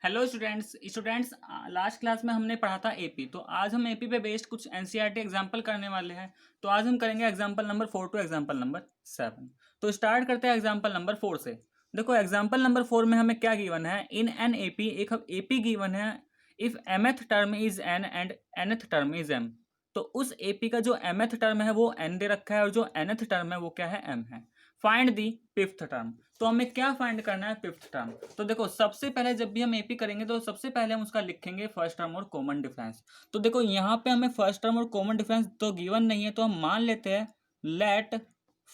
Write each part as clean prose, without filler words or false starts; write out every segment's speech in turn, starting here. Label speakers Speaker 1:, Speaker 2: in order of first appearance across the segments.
Speaker 1: Hello students last class में हमने पढ़ा था एपी। तो आज हम एपी पे बेस्ड कुछ एनसीईआरटी एग्जाम्पल करने वाले हैं। तो आज हम करेंगे example number 4 to example number 7। तो स्टार्ट करते हैं एग्जाम्पल नंबर 4 से। देखो एग्जाम्पल नंबर 4 में हमें क्या गिवन है, इन एन एपी एक एपी गिवन है। If mth term is an and nth term is m। तो उस एपी का जो mth टर्म है वो n दे रखा है और जो nth टर्म है वो क्या है, m है। Find the fifth term. तो हमें क्या फाइंड करना है, फिफ्थ टर्म। तो देखो सबसे पहले जब भी हम एपी करेंगे तो सबसे पहले हम उसका लिखेंगे फर्स्ट टर्म और कॉमन डिफरेंस। तो देखो यहाँ पे हमें फर्स्ट टर्म और कॉमन डिफरेंस तो गिवन नहीं है, तो हम मान लेते हैं let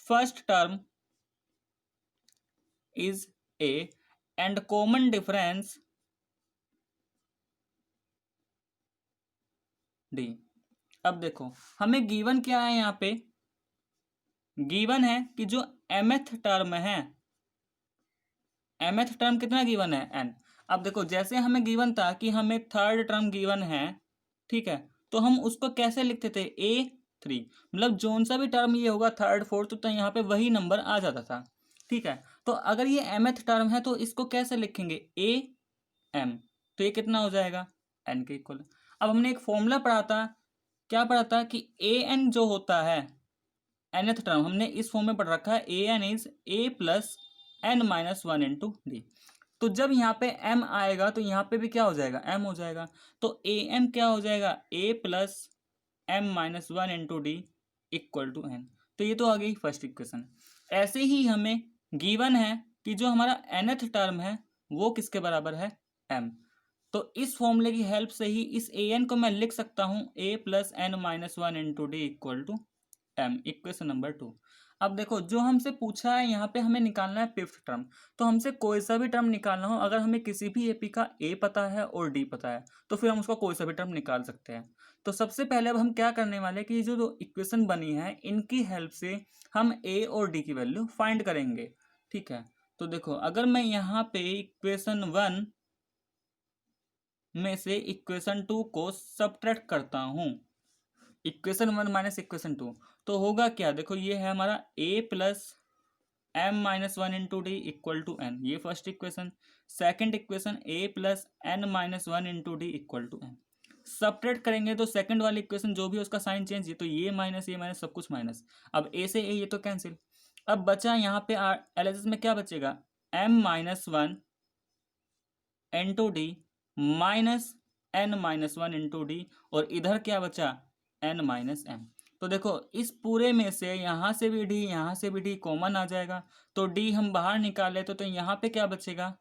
Speaker 1: first term is A and common difference D. अब देखो हमें गिवन क्या है, यहाँ पे गिवन है कि जो mth टर्म है, mth टर्म कितना गिवन है, n। अब देखो जैसे हमें गिवन था कि हमें थर्ड टर्म गिवन है, ठीक है, तो हम उसको कैसे लिखते थे, a3। मतलब जोन सा भी टर्म ये होगा थर्ड फोर्थ, तो यहाँ पे वही नंबर आ जाता था, ठीक है। तो अगर ये mth टर्म है तो इसको कैसे लिखेंगे, am। तो ये कितना हो जाएगा, n के इक्वल। अब हमने एक फॉर्मूला पढ़ा था, क्या पढ़ा था कि an जो होता है nth टर्म, हमने इस फॉर्म में पढ़ रखा है an is a plus n minus one into D. तो जब यहाँ पे m आएगा तो यहाँ पे भी क्या हो जाएगा, m हो जाएगा। तो ए एम क्या हो जाएगा, a plus m minus one into D equal to n। तो ये तो आ गई फर्स्ट इक्वेशन। ऐसे ही हमें गिवन है कि जो हमारा nth टर्म है वो किसके बराबर है, m। तो इस फॉर्मूले की हेल्प से ही इस ए एन को मैं लिख सकता हूँ a plus N minus one into D equal to m, equation number 2। अब देखो जो हमसे पूछा है यहाँ पे हमें निकालना है फिफ्थ टर्म। तो हमसे कोई सा भी टर्म निकालना हो, अगर हमें किसी भी एपी का ए पता है और डी पता है तो फिर हम उसका कोई सा भी टर्म निकाल सकते हैं। तो सबसे पहले अब हम क्या करने वाले हैं कि जो दो इक्वेशन बनी है इनकी हेल्प से हम ए और डी की वैल्यू फाइंड करेंगे, ठीक है। तो देखो अगर मैं यहाँ पे इक्वेशन 1 में से इक्वेशन 2 को सब्ट्रैक्ट करता हूँ, इक्वेशन 1 माइनस इक्वेशन 2, तो होगा क्या, देखो ये है हमारा a plus m minus one into D equal to n, ये first equation. Second equation a plus N minus one into D equal to n. Subtract करेंगे तो सेकंड वाली इक्वेशन जो भी उसका साइन चेंज, ये तो ये माइनस सब कुछ माइनस। अब a से a ये तो कैंसिल। अब बचा यहाँ पे एलएचएस में क्या बचेगा, m minus one into D minus N minus one into D, और इधर क्या बचा, एन माइनस एम। तो देखो इस पूरे में से यहाँ से भी डी यहाँ से भी डी कॉमन आ जाएगा, तो डी हम बाहर निकाल लेते तो यहाँ पे क्या बचेगा,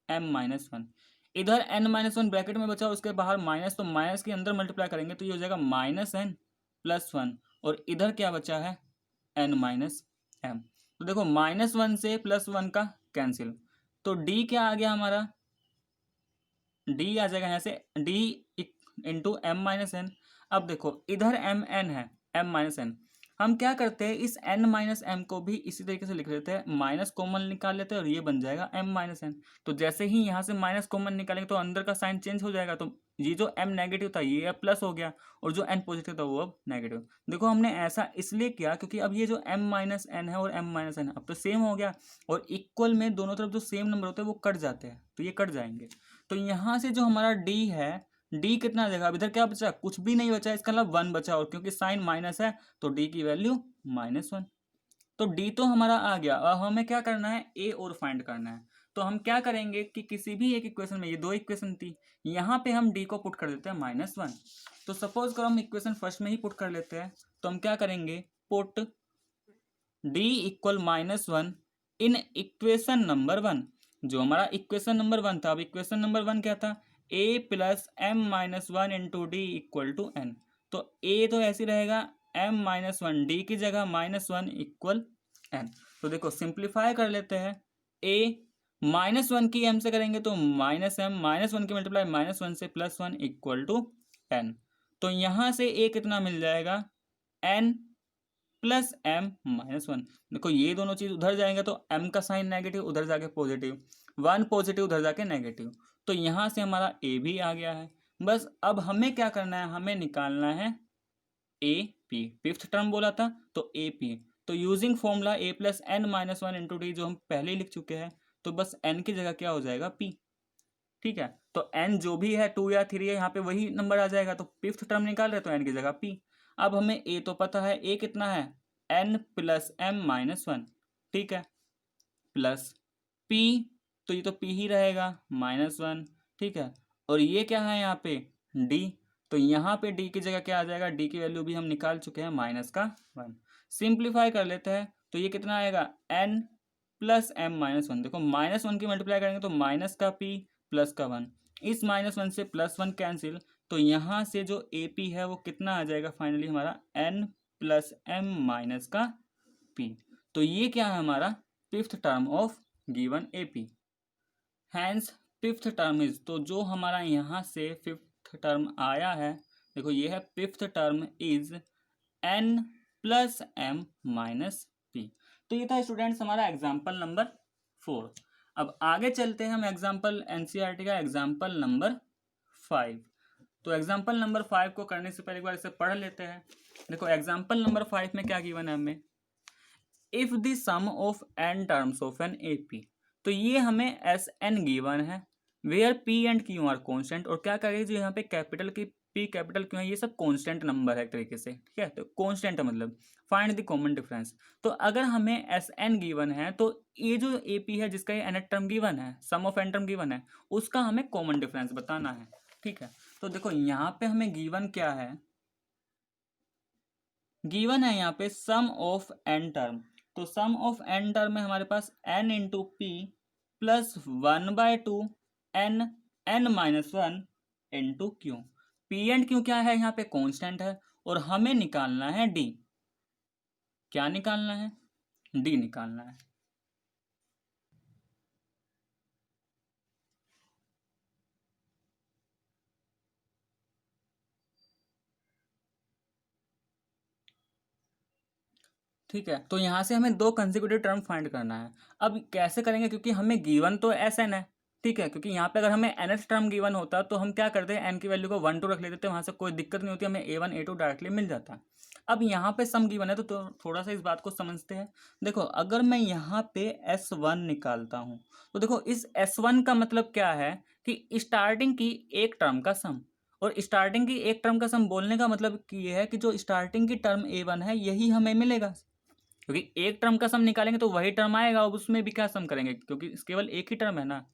Speaker 1: एम माइनस वन। इधर एन माइनस वन ब्रैकेट में बचा, उसके बाहर माइनस, तो माइनस के अंदर मल्टीप्लाई करेंगे तो ये हो जाएगा माइनस एन प्लस वन, और इधर क्या बचा है, एन माइनस एम। तो देखो माइनस वन से प्लस वन का कैंसिल, तो डी क्या आ गया हमारा, डी आ जाएगा यहाँ से D into M minus N. अब देखो इधर एम एन है, एम माइनस एन, हम क्या करते हैं इस एन माइनस एम को भी इसी तरीके से लिख लेते हैं, माइनस कॉमन निकाल लेते हैं और ये बन जाएगा एम माइनस एन। तो जैसे ही यहाँ से माइनस कॉमन निकालेंगे तो अंदर का साइन चेंज हो जाएगा, तो ये जो एम नेगेटिव था ये अब प्लस हो गया और जो एन पॉजिटिव था वो अब नेगेटिव। देखो हमने ऐसा इसलिए किया क्योंकि अब ये जो एम माइनस एन है और एम माइनस एन अब तो सेम हो गया, और इक्वल में दोनों तरफ जो सेम नंबर होते हैं वो कट जाते हैं, तो ये कट जाएंगे। तो यहाँ से जो हमारा डी है, डी कितना आ जाएगा, अब इधर क्या बचा, कुछ भी नहीं बचा, इसका मतलब वन बचा, और क्योंकि साइन माइनस है तो डी की वैल्यू माइनस वन। तो डी तो हमारा आ गया, अब हमें क्या करना है, ए और फाइंड करना है। तो हम क्या करेंगे कि किसी भी एक इक्वेशन में, ये दो इक्वेशन थी, यहाँ पे हम डी को पुट कर देते हैं माइनस वन। तो सपोज करो हम इक्वेशन फर्स्ट में ही पुट कर लेते हैं, तो हम क्या करेंगे, put D equal minus one in equation number one. जो हमारा इक्वेशन नंबर वन था, अब इक्वेशन नंबर वन क्या था, a plus M minus one into D equal to N. तो a तो ऐसे रहेगा m माइनस वन, डी की जगह माइनस वन इक्वल एन। तो देखो सिंप्लीफाई कर लेते हैं, a माइनस वन की m से करेंगे तो माइनस एम, माइनस वन की मल्टीप्लाई माइनस वन से plus one equal to N. तो यहाँ से a कितना मिल जाएगा, n plus M minus one. देखो ये दोनों चीज उधर जाएंगे तो m का साइन नेगेटिव, उधर जाके पॉजिटिव, वन पॉजिटिव उधर जाके नेगेटिव, तो यहाँ से हमारा a भी आ गया है। बस अब हमें क्या करना है, हमें निकालना है ए पी, फिफ्थ टर्म बोला था तो ए पी। तो using formula a plus N minus one into d जो हम पहले ही लिख चुके हैं, तो बस n की जगह क्या हो जाएगा p। ठीक है, तो n जो भी है 2 या 3 है, यहाँ पे वही नंबर आ जाएगा, तो फिफ्थ टर्म निकाल रहे तो n की जगह p। अब हमें a तो पता है, a कितना है n प्लस m माइनस 1, ठीक है, प्लस p, तो ये तो p ही रहेगा माइनस 1, ठीक है, और ये क्या है यहाँ पे d, तो यहाँ पे d की जगह क्या आ जाएगा, d की वैल्यू भी हम निकाल चुके हैं माइनस का 1। सिंप्लीफाई कर लेते हैं तो ये कितना आएगा n प्लस m माइनस 1, देखो माइनस 1 की मल्टीप्लाई करेंगे तो माइनस का p प्लस का 1, इस माइनस 1 से प्लस 1 कैंसिल, तो यहाँ से जो AP है वो कितना आ जाएगा फाइनली हमारा n प्लस m माइनस का p। तो ये क्या है हमारा fifth term of given AP। Hence fifth term is, तो जो हमारा यहाँ से फिफ्थ टर्म आया है, देखो ये है fifth term is n plus m minus p। तो ये था स्टूडेंट्स हमारा एग्जाम्पल नंबर 4। अब आगे चलते हैं हम एग्जाम्पल NCERT का एग्जाम्पल नंबर 5। तो एग्जाम्पल नंबर 5 को करने से पहले एक बार इसे पढ़ लेते हैं। देखो एग्जाम्पल नंबर 5 में क्या गिवन है हमें, if the sum of n terms of N AP, तो ये हमें Sn गिवन है, where p and q are constant, और क्या करेंगे जो यहाँ पे कैपिटल की p कैपिटल क्यों है, ये सब कॉन्स्टेंट नंबर है एक तरीके से, ठीक है, तो कॉन्स्टेंट मतलब फाइंड द कॉमन डिफरेंस। तो अगर हमें Sn गिवन है तो ये जो AP है जिसका ये nth टर्म गिवन है, सम ऑफ n टर्म गिवन है, उसका हमें कॉमन डिफरेंस बताना है, ठीक है। तो देखो यहाँ पे हमें गिवन क्या है, गिवन है यहाँ पे सम ऑफ n टर्म, तो सम ऑफ n टर्म में हमारे पास n into P plus 1/2 n minus 1 into Q. P and Q क्या है यहाँ पे कांस्टेंट है, और हमें निकालना है d, क्या निकालना है, d निकालना है। ठीक है, तो यहाँ से हमें दो कंसेक्यूटिव टर्म फाइंड करना है। अब कैसे करेंगे, क्योंकि हमें गिवन तो Sn है, ठीक है, क्योंकि यहाँ पे अगर हमें nth टर्म गिवन होता तो हम क्या करते हैं n की वैल्यू को 1 2 रख लेते थे, वहाँ से कोई दिक्कत नहीं होती, हमें A1 A2 डायरेक्टली मिल जाता। अब यहाँ पे सम गिवन है तो थोड़ा सा इस बात को समझते हैं। देखो अगर मैं यहाँ पे S1 निकालता हूँ, तो देखो इस S1 का मतलब क्या है कि स्टार्टिंग की एक टर्म का सम, और स्टार्टिंग की एक टर्म का सम बोलने का मतलब ये है कि जो स्टार्टिंग की टर्म A1 है यही हमें मिलेगा, क्योंकि एक टर्म का सम निकालेंगे तो वही टर्म आएगा, अब उसमें भी क्या सम करेंगे क्योंकि केवल एक ही टर्म है ना।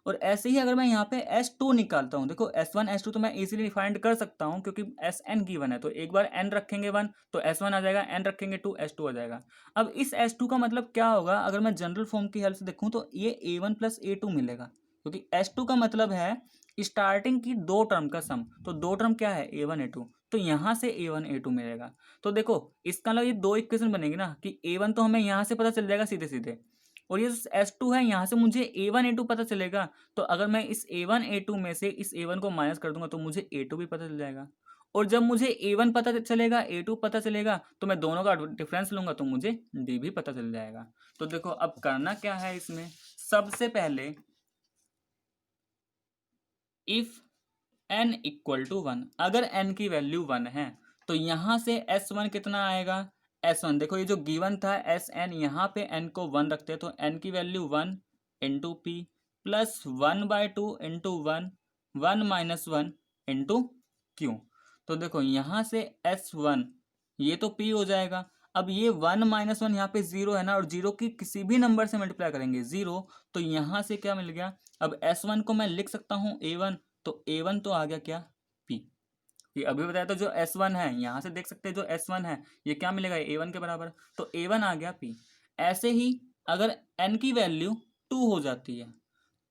Speaker 1: और ऐसे ही अगर मैं यहाँ पे S2 निकालता हूँ, देखो S1 S2 तो मैं इजीली फाइंड कर सकता हूँ क्योंकि Sn गिवन है, तो एक बार n रखेंगे 1 तो S1 आ जाएगा, n रखेंगे 2 S2 आ जाएगा। अब इस S2 का मतलब क्या होगा, अगर मैं जनरल फॉर्म की हेल्प से देखूँ तो ये A1 प्लस A2 मिलेगा, क्योंकि S2 का मतलब है स्टार्टिंग की दो टर्म का सम, तो दो टर्म क्या है A1 A2, तो यहाँ से A1 A2 मिलेगा। तो देखो इसका मतलब ये दो इक्वेशन बनेगी ना कि A1 तो हमें यहाँ से पता चल जाएगा सीधे सीधे, और ये S2 है यहाँ से मुझे A1 A2 पता चलेगा, तो अगर मैं इस A1 A2 में से इस A1 को माइनस कर दूंगा तो मुझे A2 भी पता चल जाएगा, और जब मुझे A1 पता चलेगा A2 पता चलेगा तो मैं दोनों का डिफरेंस लूंगा तो मुझे D भी पता चल जाएगा। तो देखो अब करना क्या है इसमें, सबसे पहले इफ n इक्वल टू 1, अगर n की वैल्यू 1 है तो यहाँ से S1 कितना आएगा, S1 देखो ये जो गिवन था Sn, यहाँ पे n को 1 रखते हैं तो n की value 1 into P plus 1/2 into 1 1 minus 1 into Q. तो देखो यहाँ से S1 ये तो p हो जाएगा, अब ये 1 माइनस 1 यहाँ पे 0 है ना, और 0 की किसी भी नंबर से मल्टीप्लाई करेंगे 0, तो यहाँ से क्या मिल गया, अब S1 को मैं लिख सकता हूँ A1, तो A1 तो आ गया क्या P, ये अभी बताया तो जो S1 है यहाँ से देख सकते हैं जो S1 है ये क्या मिलेगा A1 के बराबर, तो A1 आ गया P। ऐसे ही अगर n की वैल्यू 2 हो जाती है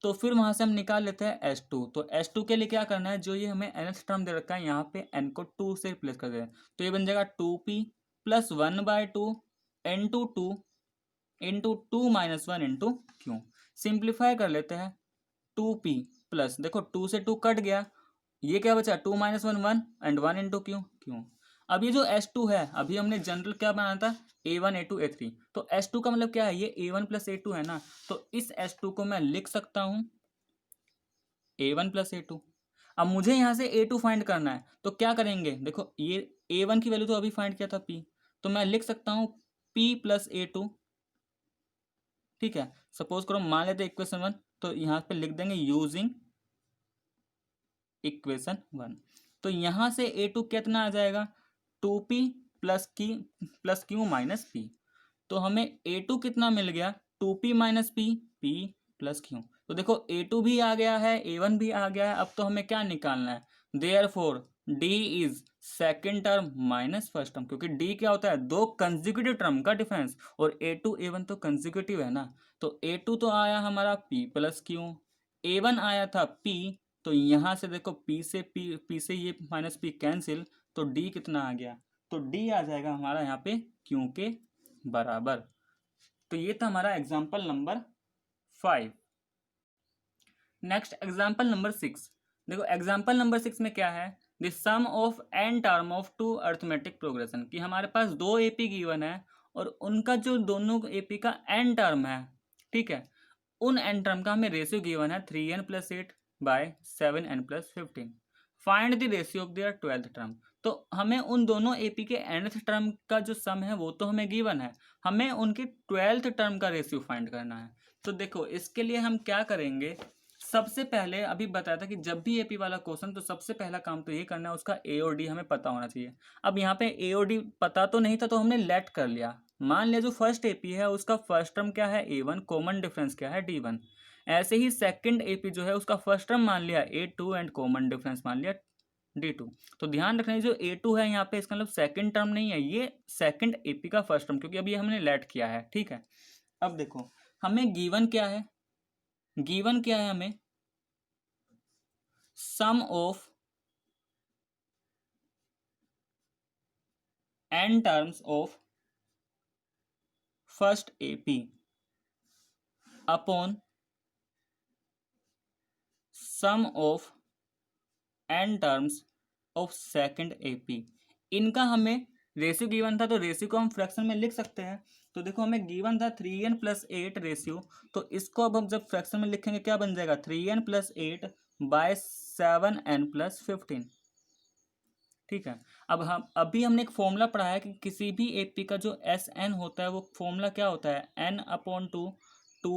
Speaker 1: तो फिर वहां से हम निकाल लेते हैं S2, तो S2 के लिए क्या करना है, जो ये हमें nth टर्म दे रखा है यहाँ पे n को 2 से रिप्लेस कर दें, तो ये बन जाएगा 2p plus 1/2 into 2 into 2 minus 1 into Q. Simplify कर लेते हैं, 2p प्लस देखो 2 से 2 कट गया, ये क्या बचा 2 minus 1 1 and 1 into Q Q. अब ये जो S2 है अभी हमने जनरल क्या बनाया था A1 A2 A3, तो S2 का मतलब क्या है, ये A1 प्लस A2 है ना, तो इस S2 को मैं लिख सकता हूँ A1 प्लस A2। अब मुझे यहाँ से A2 फाइंड करना है तो क्या करेंगे, देखो ये A1 की वैल्यू तो अभी फाइंड किया था P, तो मैं लिख सकता हूँ P प्लस A2, ठीक है। सपोज करो मान लेते इक्वेशन 1, तो यहाँ पे लिख देंगे यूजिंग इक्वेशन 1। तो यहाँ से A2 कितना आ जाएगा, 2p plus Q minus P. तो हमें A2 कितना मिल गया, 2p minus P, p plus Q. तो देखो A2 भी आ गया है, A1 भी आ गया है। अब तो हमें क्या निकालना है, therefore D is second term minus first term, क्योंकि D क्या होता है, दो कंसेक्यूटिव टर्म का डिफरेंस, और A2 A1 तो कंसेक्यूटिव है ना। तो A2 तो आया हमारा P प्लस क्यू, A1 आया था P। तो यहाँ से देखो P से ये माइनस P कैंसिल, तो D कितना आ गया, तो D आ जाएगा हमारा यहाँ पे Q के बराबर। तो ये था हमारा example number 5। Next example number 6। देखो एग्जाम्पल नंबर 6 में क्या है, the sum of N term of two arithmetic progression, कि हमारे पास दो एपी गिवन है और उनका जो दोनों एपी का एन टर्म है, ठीक है, उन एन टर्म का हमें रेशियो गिवन है 3n plus 8 by 7n plus 15। Find the ratio of their 12th term. तो हमें उन दोनों एपी के nth टर्म का जो सम है वो तो हमें गिवन है, हमें उनके 12th टर्म का रेशियो फाइंड करना है। तो देखो इसके लिए हम क्या करेंगे, सबसे पहले अभी बताया था कि जब भी एपी वाला क्वेश्चन, तो सबसे पहला काम तो ये करना है, उसका ए और डी हमें पता होना चाहिए। अब यहाँ पे ए और डी पता तो नहीं था, तो हमने लेट कर लिया। मान लिया जो फर्स्ट एपी है उसका फर्स्ट टर्म क्या है, A1, कॉमन डिफरेंस क्या है, D1। ऐसे ही सेकंड एपी जो है उसका फर्स्ट टर्म मान लिया A2 एंड कॉमन डिफरेंस मान लिया D2। तो ध्यान रखना जो A2 है यहाँ पे, इसका मतलब सेकंड टर्म नहीं है, ये सेकंड एपी का फर्स्ट टर्म, क्योंकि अभी हमने लेट किया है, ठीक है। अब देखो हमें गिवन क्या है, गिवन क्या है हमें, sum of n terms of first AP upon sum of n terms of second AP. इनका हमें रेशियो गिवन था, तो रेशियो को हम फ्रैक्शन में लिख सकते हैं। तो देखो हमें गिवन था 3n प्लस 8 रेशियो, तो इसको अब हम जब फ्रैक्शन में लिखेंगे क्या बन जाएगा, 3n plus 8 by 7n plus 15, ठीक है। अब हम अभी हमने एक फॉर्मूला पढ़ा है कि किसी भी एपी का जो एस एन होता है वो फॉर्मूला क्या होता है, n upon two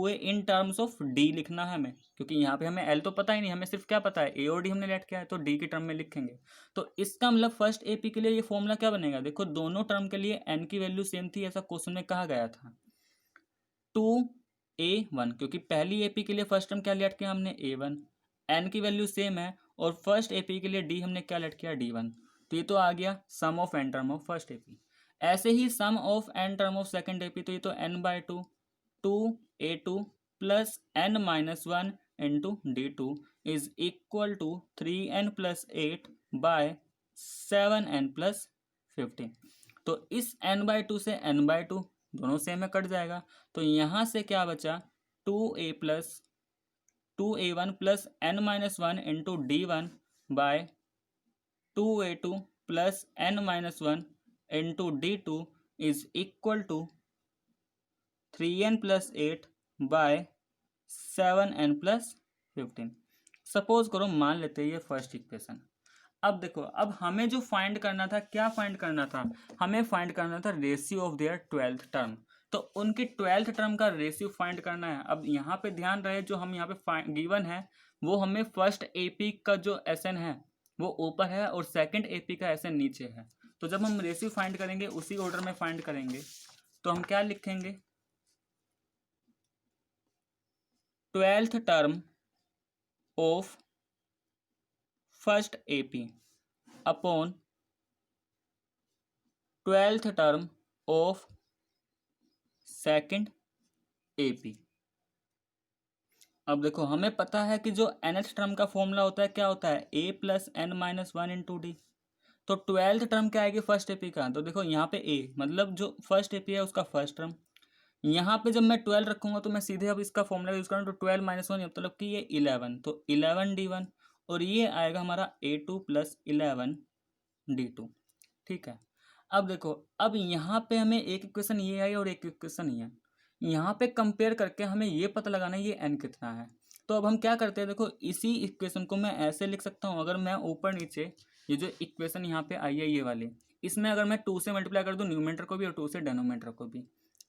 Speaker 1: A in terms of D लिखना है हमें, क्योंकि यहाँ पे हमें एल तो पता ही नहीं, हमें सिर्फ क्या पता है, ए और डी हमने लेट किया है, तो डी के टर्म में लिखेंगे। तो इसका मतलब फर्स्ट एपी के लिए ये फॉर्मूला क्या बनेगा, देखो दोनों टर्म के लिए एन की वैल्यू सेम थी, ऐसा क्वेश्चन में कहा गया था, 2a1, क्योंकि पहली एपी के लिए फर्स्ट टर्म क्या लेट किया हमने, A1, एन की वैल्यू सेम है, और फर्स्ट एपी के लिए डी हमने क्या लेट किया, D1। तो ये तो आ गया sum of N term of first AP. ऐसे ही sum of N term of second AP, तो ये तो n/2, 2a2 plus n minus 1 into D2 is equal to 3n plus 8 by 7n plus 15। तो इस n/2 से n/2 दोनों same में कट जाएगा, तो यहाँ से क्या बचा, 2a1 plus n minus 1 into D1 by 2a2 plus n minus 1 into D2 is equal to 3n plus 8 by 7n plus 15। Suppose करो मान लेते हैं ये फर्स्ट इक्वेशन। अब देखो अब हमें जो फाइंड करना था, क्या फाइंड करना था, हमें फाइंड करना था ratio of their 12th term. तो उनके 12th टर्म का रेशियो फाइंड करना है। अब यहाँ पे ध्यान रहे, जो हम यहाँ पे गिवन है वो हमें फर्स्ट एपी का जो एसएन है वो ऊपर है और सेकंड एपी का एसएन नीचे है। तो जब हम रेशियो फाइंड करेंगे उसी ऑर्डर में फाइंड करेंगे। तो हम क्या लिखेंगे, 12th term of first AP upon 12th term of second AP. अब देखो हमें पता है कि जो nth टर्म का फॉर्मूला होता है क्या होता है, a plus N minus 1 into D. तो 12th टर्म क्या आएगी फर्स्ट एपी का, तो देखो यहाँ पे a मतलब जो फर्स्ट एपी है उसका फर्स्ट टर्म। यहाँ पे जब मैं 12 रखूंगा तो मैं सीधे अब इसका फॉर्मूला यूज करूँ, तो 12 माइनस 1 मतलब कि ये 11, तो 11d1, और ये आएगा हमारा a2 प्लस 11d2, ठीक है। अब देखो अब यहाँ पे हमें एक इक्वेशन ये आई और एक इक्वेशन ये, यहाँ पे कंपेयर करके हमें ये पता लगाना है ये n कितना है। तो अब हम क्या करते हैं, देखो इसी इक्वेशन को मैं ऐसे लिख सकता हूँ, अगर मैं ऊपर नीचे ये जो इक्वेशन यहाँ पे आई है ये वाली, इसमें अगर मैं 2 से मल्टीप्लाई कर दूँ न्यूमरेटर को भी और 2 से डिनोमिनेटर को भी,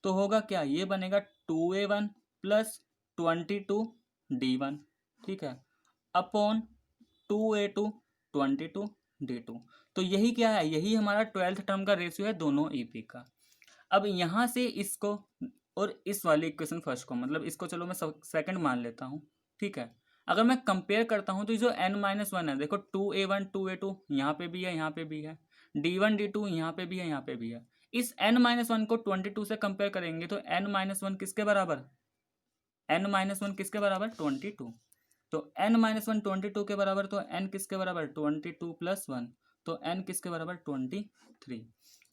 Speaker 1: तो होगा क्या, ये बनेगा 2a1 प्लस 22d1, ठीक है, अपॉन 2a2 22d2। तो यही क्या है, यही हमारा 12th टर्म का रेशियो है दोनों AP का। अब यहाँ से इसको और इस वाले इक्वेशन फर्स्ट को, मतलब इसको चलो मैं सेकंड मान लेता हूँ, ठीक है। अगर मैं कंपेयर करता हूँ तो जो n-1 है, देखो 2a1 2a2 यहाँ पे भी है, यहाँ पे भी है, d1 d2 यहाँ पे भी है, यहाँ पे भी है। इस n-1 को 22 से कंपेयर करेंगे तो n-1 किसके बराबर, n-1 किसके बराबर 22। तो n-1 22 के बराबर, तो n किसके बराबर 22 + 1, तो n किसके बराबर 23।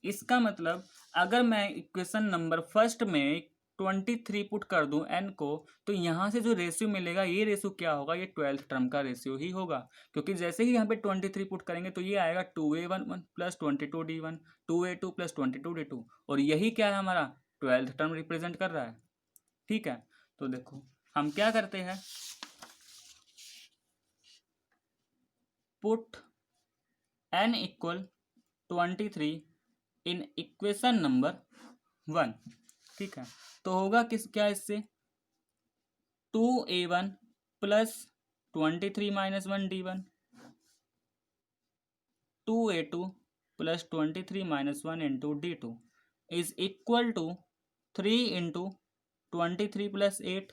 Speaker 1: इसका मतलब अगर मैं इक्वेशन नंबर फर्स्ट में 23 पुट कर दूं n को, तो यहाँ से जो रेशियो मिलेगा ये रेशियो क्या होगा, ये 12th टर्म का रेशियो ही होगा। क्योंकि जैसे ही यहाँ पे 23 पुट करेंगे तो ये आएगा 2a1 + 22d1 2a2 + 22d2, और यही क्या है हमारा 12th टर्म रिप्रेजेंट कर रहा है, ठीक है। तो देखो हम क्या करते हैं, put n = 23 in equation number 1, ठीक है। तो होगा क्या इससे 2a1 + 23 - 1d1 2a2 + 23 - 1 × d2 is equal to 3 × 23 + 8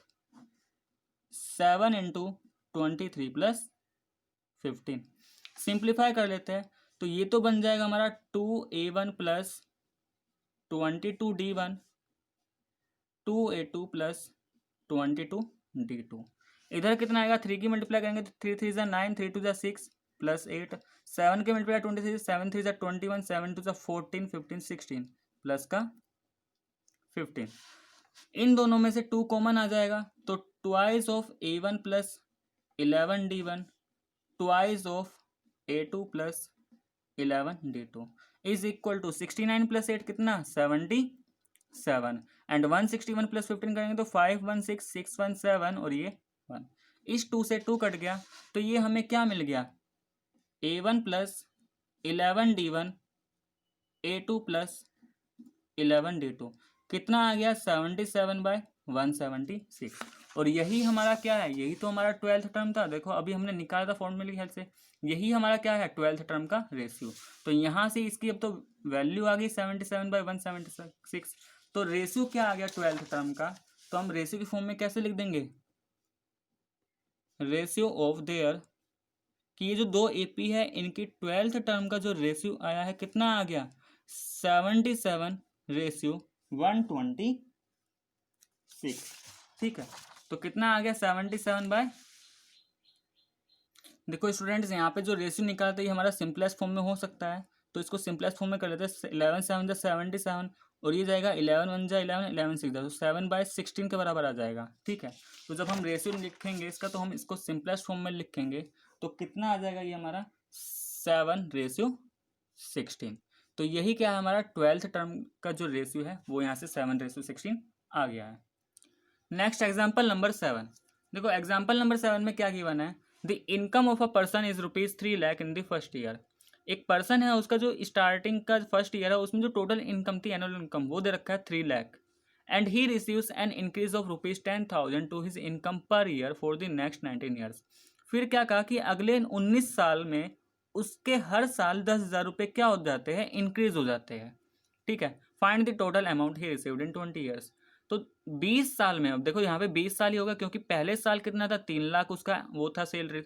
Speaker 1: 7 × 23 + 15। Simplify कर लेते हैं तो ये तो बन जाएगा हमारा 2a1 + 22d1 2a2 + 22d2। इधर कितना आएगा, 3 की मल्टीप्लाई करेंगे तो 3 3 = 9 3 2 = 6 + 8 7 के मल्टीप्लाई 23 7 3 = 21 7 2 = 14 15 16 प्लस का 15। इन दोनों में से 2 कॉमन आ जाएगा तो twice of a1 + 11d1 twice of a2 + 11d2 is equal to 69 + 8 कितना 77 एंड 161 + 15 करेंगे तो 516 617 और ये 1। इस 2 से 2 कट गया तो ये हमें क्या मिल गया, a1 + 11d1 a2 + 11d2 कितना आ गया 77/176। और यही हमारा क्या है, यही तो हमारा 12th टर्म था। देखो अभी हमने निकाला था फॉर्मूले की हेल्प से, यही हमारा क्या है 12th टर्म का रेशियो। तो यहाँ से इसकी अब तो वैल्यू आ गई 77/176। तो रेशियो क्या आ गया 12th टर्म का, तो हम रेशियो की फॉर्म में कैसे लिख देंगे, रेशियो ऑफ देयर, कि ये जो दो एपी है इनकी 12th टर्म का जो रेशियो आया है कितना आ गया 77/126, ठीक है। तो कितना आ गया 77 देखो स्टूडेंट्स यहाँ पे जो रेशियो निकालते हैं हमारा सिंपलेस्ट फॉर्म में हो सकता है, तो इसको सिंपलेस्ट फॉर्म में कर लेते हैं 11 7 = 77 और ये जाएगा 11 1 = 11 11 6 तो 7/16 के बराबर आ जाएगा, ठीक है। तो जब हम रेशियो लिखेंगे इसका तो हम इसको सिंपलेस्ट फॉर्म में लिखेंगे तो कितना आ जाएगा ये हमारा 7/16। तो यही क्या है हमारा 12th टर्म का जो रेशियो है वो यहाँ से 7/16 आ गया है। नेक्स्ट एग्जाम्पल नंबर 7, देखो एग्जाम्पल नंबर 7 में क्या गिवन है, the income of a person is ₹3 lakh in the first year. एक पर्सन है उसका जो स्टार्टिंग का फर्स्ट ईयर है उसमें जो टोटल इनकम थी एनुअल इनकम वो दे रखा है 3 lakh and he receives an increase ऑफ ₹10,000 to his income per year for the next 19 years. फिर क्या कहा कि अगले 19 साल में उसके हर साल 10,000 रुपये क्या हो जाते हैं, इंक्रीज हो जाते हैं, ठीक है। Find the total amount he received in 20 years. तो 20 साल में, अब देखो यहाँ पे 20 साल ही होगा क्योंकि पहले साल कितना था 3 लाख उसका वो था सैलरी,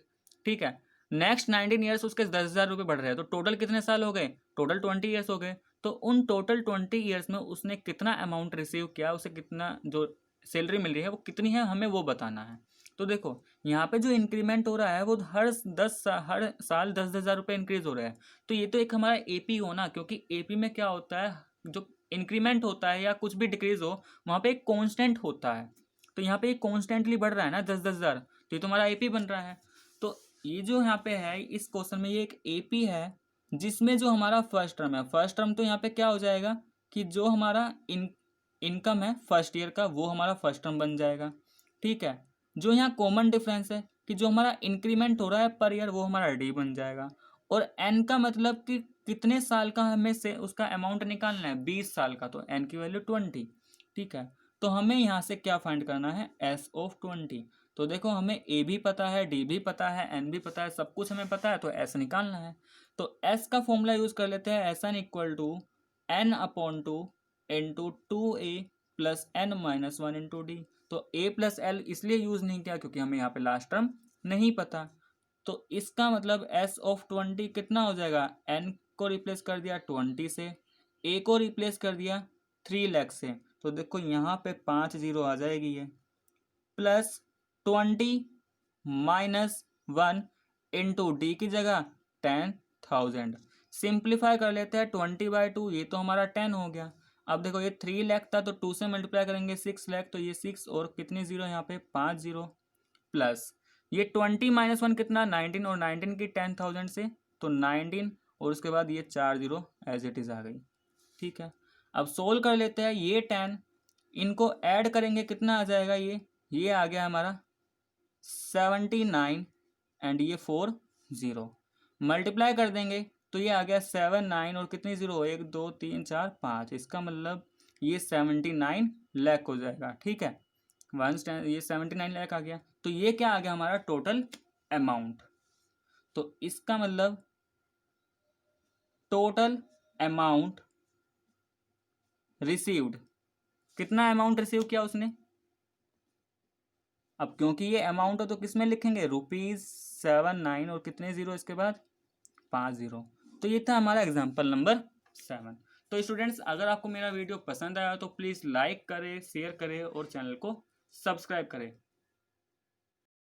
Speaker 1: ठीक है। नेक्स्ट 19 ईयर्स उसके 10,000 रुपये बढ़ रहे हैं तो टोटल कितने साल हो गए, टोटल 20 ईयर्स हो गए। तो उन टोटल 20 ईयर्स में उसने कितना अमाउंट रिसीव किया, उसे कितना जो सैलरी मिल रही है वो कितनी है हमें वो बताना है। तो देखो यहाँ पे जो इंक्रीमेंट हो रहा है वो हर साल 10,000 रुपये इंक्रीज हो रहा है। तो ये तो एक हमारा एपी हो ना, क्योंकि एपी में क्या होता है जो इंक्रीमेंट होता है या कुछ भी डिक्रीज हो वहाँ पे एक कांस्टेंट होता है। तो यहाँ पे एक कॉन्स्टेंटली बढ़ रहा है ना 10,000, तो ये तो हमारा एपी बन रहा है। तो ये जो यहाँ पे है इस क्वेश्चन में ये एक एपी है जिसमें जो हमारा फर्स्ट टर्म है, फर्स्ट टर्म तो यहाँ पे क्या हो जाएगा कि जो हमारा इनकम है फर्स्ट ईयर का वो हमारा फर्स्ट टर्म बन जाएगा, ठीक है। जो यहाँ कॉमन डिफरेंस है कि जो हमारा इंक्रीमेंट हो रहा है पर ईयर वो हमारा डी बन जाएगा। और एन का मतलब कि कितने साल का हमें से उसका अमाउंट निकालना है 20 साल का, तो एन की वैल्यू 20, ठीक है। तो हमें यहाँ से क्या फाइंड करना है एस ऑफ 20। तो देखो हमें ए भी पता है, डी भी पता है, एन भी पता है, सब कुछ हमें पता है, तो एस निकालना है। तो एस का फॉर्मूला यूज कर लेते हैं, S N equal to N upon two into two A plus N minus one into D. तो ए प्लस एल इसलिए यूज नहीं किया क्योंकि हमें यहाँ पे लास्ट टर्म नहीं पता। तो इसका मतलब एस ऑफ 20 कितना हो जाएगा, एन को रिप्लेस कर दिया 20 से, ए को रिप्लेस कर दिया 3 लाख से, तो देखो यहाँ पे 5 जीरो आ जाएगी ये, प्लस 20 माइनस 1 इंटू डी की जगह 10,000। सिंप्लीफाई कर लेते हैं, 20/2 ये तो हमारा 10 हो गया। अब देखो ये 3 लाख था तो 2 से मल्टीप्लाई करेंगे 6 लाख, तो ये 6 और कितनी जीरो यहाँ पे 5 जीरो, प्लस ये 20 माइनस 1 कितना 19, और 19 की 10,000 से तो 19, और उसके बाद ये 4 जीरो एज इट इज़ आ गई। ठीक है, अब सोल्व कर लेते हैं, ये 10 इनको ऐड करेंगे कितना आ जाएगा, ये आ गया हमारा 79 एंड ये 4 जीरो, मल्टीप्लाई कर देंगे तो ये आ गया 7 9 और कितनी जीरो 1 2 3 4 5, इसका मतलब ये 79 लाख हो जाएगा। ठीक है, ये 79 लाख आ गया, तो ये क्या आ गया हमारा टोटल अमाउंट। तो इसका मतलब टोटल अमाउंट रिसीव्ड, कितना अमाउंट रिसीव किया उसने। अब क्योंकि ये अमाउंट है तो किस में लिखेंगे, ₹79 और कितने जीरो इसके बाद 5 जीरो। तो ये था हमारा एग्जाम्पल नंबर 7। तो स्टूडेंट्स अगर आपको मेरा वीडियो पसंद आया तो प्लीज़ लाइक करें, शेयर करें और चैनल को सब्सक्राइब करें।